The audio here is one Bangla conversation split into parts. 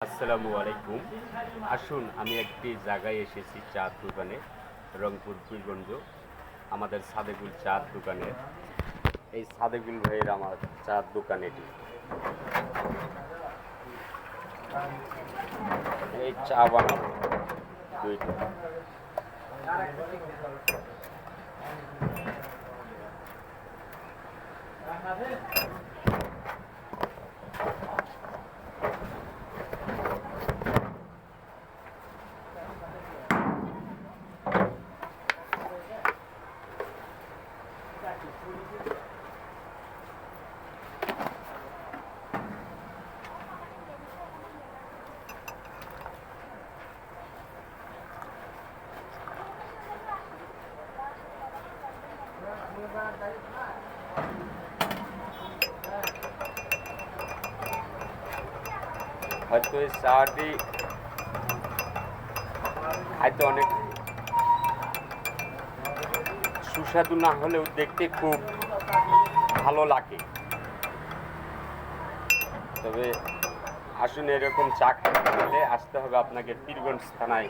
আসসালামু আলাইকুম। আসুন, আমি একটি জায়গায় এসেছি, চার দোকানে, রংপুর পীরগঞ্জ। আমাদের সাদেকুল চার দোকানের, এই সাদেকুল ভাইয়ের আমার চার দোকান এটি। এই চা বানাবো দুইটা। হয়তো এই চাটি খাইতে অনেক সুস্বাদু না হলেও দেখতে খুব ভালো লাগে। তবে আসুন, এরকম চা খেতে হলে আসতে হবে আপনাকে পীরগঞ্জ থানায়,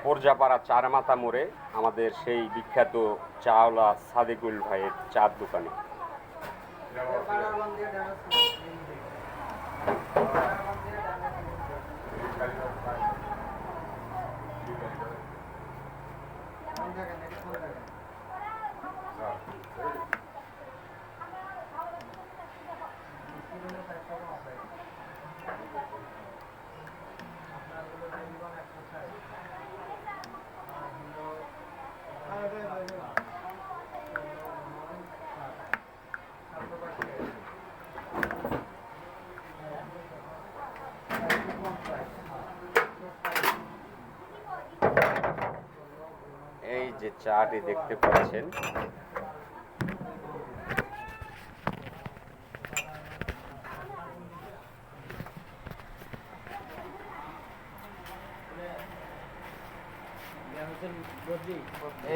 পর্যাপাড়া চারমাথা মোড়ে, আমাদের সেই বিখ্যাত চাওলা সাদেকুল ভাইয়ের চার দোকানে। এই যে চাটি দেখতে পাচ্ছেন,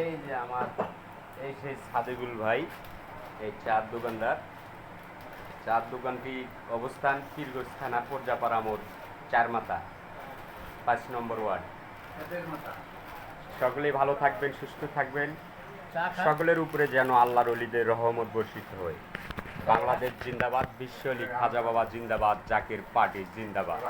এই যে আমার এই সেই সাদেকুল ভাই, এই চার দোকানদার। চার দোকানটি অবস্থান পীরগঞ্জ থানা, পর্যাপাড়া মোড়, চারমাথা, 5 নম্বর ওয়ার্ড। সকলেই ভালো থাকবেন, সুস্থ থাকবেন। সকলের উপরে যেন আল্লাহর ওলিদের রহমত বর্ষিত হয়। বাংলাদেশ জিন্দাবাদ, বিশ্ব অলি খাজা বাবা জিন্দাবাদ, জাকির পার্টি জিন্দাবাদ।